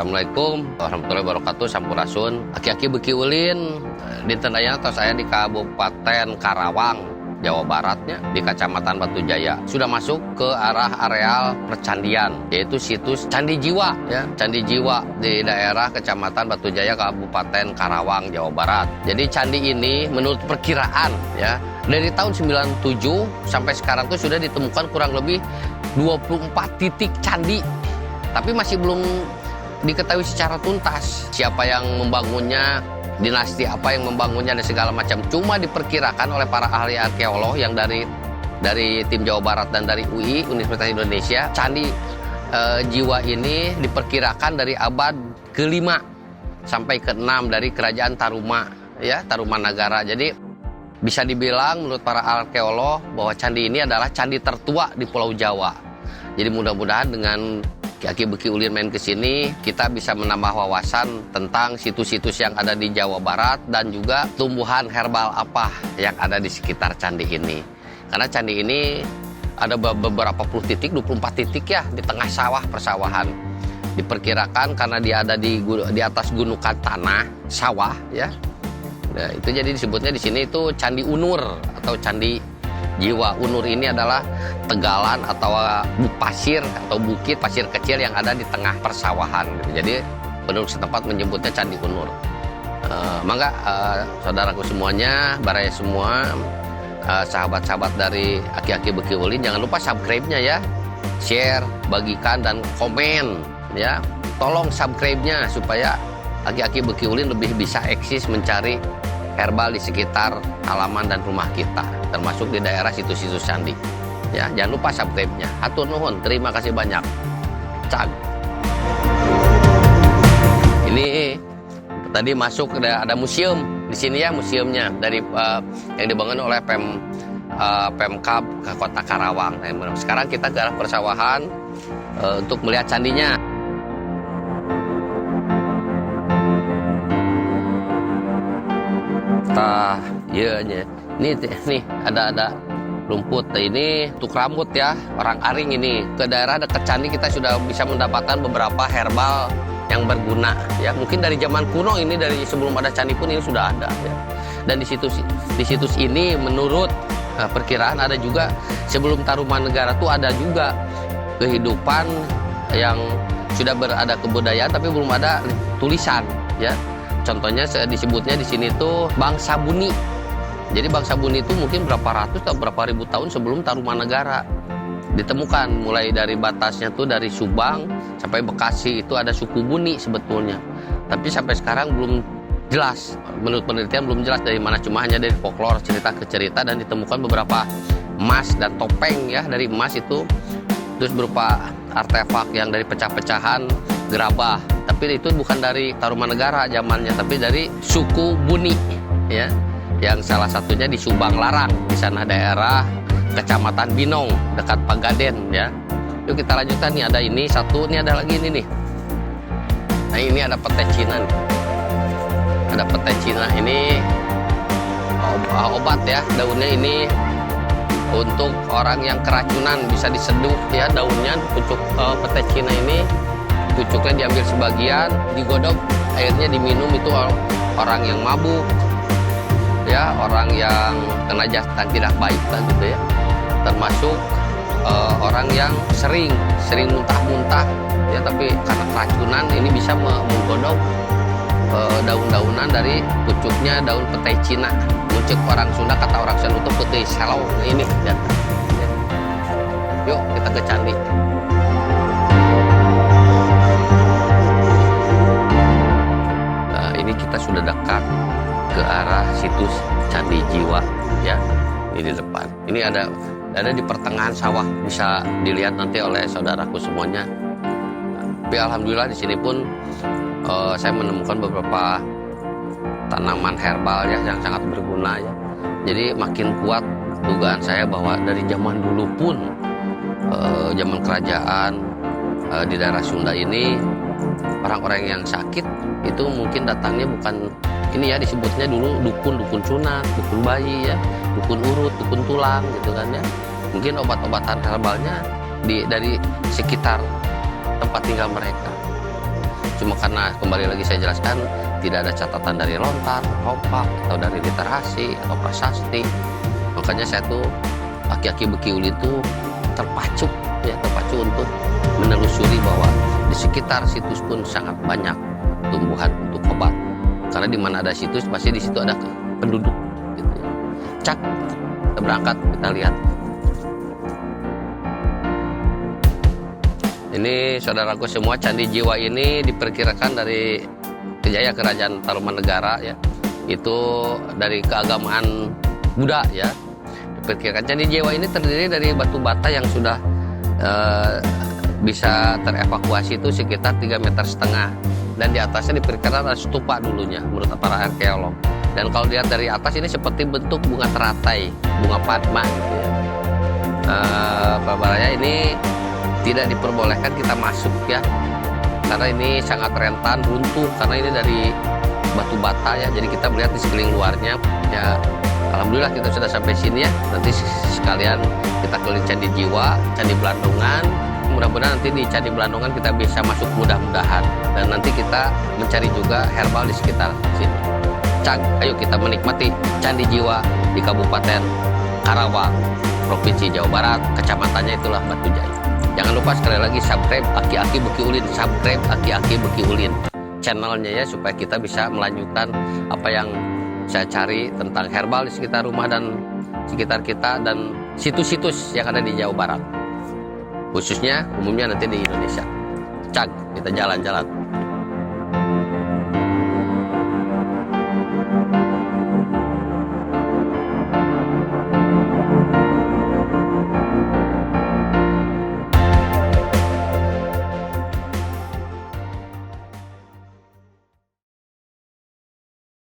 Assalamualaikum warahmatullahi wabarakatuh. Sampurasun. Aki-aki beki ulin dinten aya tos saya di Kabupaten Karawang, Jawa Baratnya, di Kecamatan Batujaya. Sudah masuk ke arah areal percandian, yaitu situs Candi Jiwa ya. Candi Jiwa di daerah Kecamatan Batujaya, Kabupaten Karawang, Jawa Barat. Jadi candi ini menurut perkiraan ya, dari tahun 97 sampai sekarang tuh sudah ditemukan kurang lebih 24 titik candi. Tapi masih belum diketahui secara tuntas siapa yang membangunnya, dinasti apa yang membangunnya, dan segala macam. Cuma diperkirakan oleh para ahli arkeolog yang dari tim Jawa Barat dan dari UI, Universitas Indonesia, Candi Jiwa ini diperkirakan dari abad ke-5 sampai ke-6 dari kerajaan Taruma ya, Tarumanagara. Jadi bisa dibilang menurut para arkeolog bahwa candi ini adalah candi tertua di Pulau Jawa. Jadi mudah-mudahan dengan Aki Beki Ulin main ke sini, kita bisa menambah wawasan tentang situs-situs yang ada di Jawa Barat dan juga tumbuhan herbal apa yang ada di sekitar candi ini. Karena candi ini ada beberapa puluh titik, 24 titik ya, di tengah sawah persawahan. Diperkirakan karena dia ada di atas gunungan tanah sawah ya. Nah, itu jadi disebutnya di sini itu Candi Unur atau Candi Jiwa. Unur ini adalah tegalan atau pasir atau bukit pasir kecil yang ada di tengah persawahan. Jadi penduduk setempat menyebutnya Candi Unur. Mangga saudaraku semuanya, baraya semua, sahabat-sahabat dari Aki-Aki Beki Ulin, jangan lupa subscribe-nya ya, share, bagikan dan komen ya. Tolong subscribe-nya supaya Aki-Aki Beki Ulin lebih bisa eksis mencari herbal di sekitar halaman dan rumah kita, termasuk di daerah situs-situs candi. Ya, jangan lupa subscribe-nya. Hatur nuhun, terima kasih banyak. Cag. Ini tadi masuk ada museum di sini ya, museumnya dari yang dibangun oleh Pemkab Kota Karawang. Sekarang kita ke arah persawahan untuk melihat candinya. Iya nih ada rumput. Ini untuk rambut ya, orang aring ini. Ke daerah dekat candi kita sudah bisa mendapatkan beberapa herbal yang berguna ya. Mungkin dari zaman kuno ini, dari sebelum ada candi pun ini sudah ada ya. Dan di situs ini menurut perkiraan ada juga sebelum Tarumanegara tuh ada juga kehidupan yang sudah berada kebudayaan tapi belum ada tulisan ya. Contohnya disebutnya di sini tuh bangsa Buni. Jadi bangsa Buni itu mungkin berapa ratus atau berapa ribu tahun sebelum Tarumanegara ditemukan. Mulai dari batasnya tuh dari Subang sampai Bekasi itu ada suku Buni sebetulnya. Tapi sampai sekarang belum jelas. Menurut penelitian belum jelas dari mana, cuma hanya dari folklore, cerita ke cerita, dan ditemukan beberapa emas dan topeng ya dari emas itu. Terus berupa artefak yang dari pecah-pecahan gerabah. Tapi itu bukan dari Tarumanegara zamannya, tapi dari suku Buni ya, yang salah satunya di Subang Larang, di sana daerah Kecamatan Binong dekat Pagaden ya. Yuk kita lanjutkan nih, ada ini satu, nih ada lagi ini nih. Nah ini ada pete Cina nih. Ada pete Cina ini obat ya, daunnya ini untuk orang yang keracunan bisa diseduh ya, daunnya pucuk pete Cina ini. Pucuknya diambil sebagian, digodok, airnya diminum. Itu orang yang mabuk ya, orang yang kena jasad tidak baik lah gitu ya, termasuk orang yang sering muntah-muntah ya, tapi karena keracunan ini bisa menggodok daun-daunan dari pucuknya daun petai Cina. Muncul orang Sunda, kata orang Sunda itu putih selau ini ya. Yuk kita ke candi. Ini kita sudah dekat ke arah situs Candi Jiwa ya, ini di depan. Ini ada di pertengahan sawah, bisa dilihat nanti oleh saudaraku semuanya. Tapi alhamdulillah di sini pun saya menemukan beberapa tanaman herbal ya yang sangat berguna ya. Jadi makin kuat dugaan saya bahwa dari zaman dulu pun, zaman kerajaan di daerah Sunda ini, orang-orang yang sakit itu mungkin datangnya bukan ini ya, disebutnya dulu dukun sunat, dukun bayi ya, dukun urut, dukun tulang gitu kan ya. Mungkin obat-obatan herbalnya dari sekitar tempat tinggal mereka. Cuma karena kembali lagi saya jelaskan tidak ada catatan dari lontar, kompak, atau dari literasi atau prasasti, makanya saya tuh aki-aki Beki Ulin tuh terpacu untuk menelusuri bahwa di sekitar situs pun sangat banyak tumbuhan untuk obat. Karena di mana ada situs pasti di situ ada penduduk gitu. Cak, kita berangkat, kita lihat. Ini saudaraku semua, Candi Jiwa ini diperkirakan dari Kejaya Kerajaan Tarumanegara ya. Itu dari keagamaan Buddha ya. Diperkirakan Candi Jiwa ini terdiri dari batu bata yang sudah bisa terevakuasi itu sekitar 3,5 meter. Dan di atasnya diperkirakan ada stupa dulunya menurut para arkeolog. Dan kalau dilihat dari atas ini seperti bentuk bunga teratai, bunga padma gitu ya. Pak Baraya, ini tidak diperbolehkan kita masuk ya, karena ini sangat rentan runtuh, karena ini dari batu bata ya. Jadi kita melihat di sekeliling luarnya ya. Alhamdulillah kita sudah sampai sini ya. Nanti sekalian kita keliling Candi Jiwa, Candi Belandongan. Mudah-mudahan nanti di Candi Belandongan kita bisa masuk mudah-mudahan, dan nanti kita mencari juga herbal di sekitar sini. Cak, ayo kita menikmati Candi Jiwa di Kabupaten Karawang, Provinsi Jawa Barat. Kecamatannya itulah Batu Jaya. Jangan lupa sekali lagi subscribe Aki-Aki Beki Ulin, subscribe Aki-Aki Beki Ulin channelnya ya, supaya kita bisa melanjutkan apa yang saya cari tentang herbal di sekitar rumah dan sekitar kita, dan situs-situs yang ada di Jawa Barat, khususnya umumnya nanti di Indonesia. Cak, kita jalan-jalan.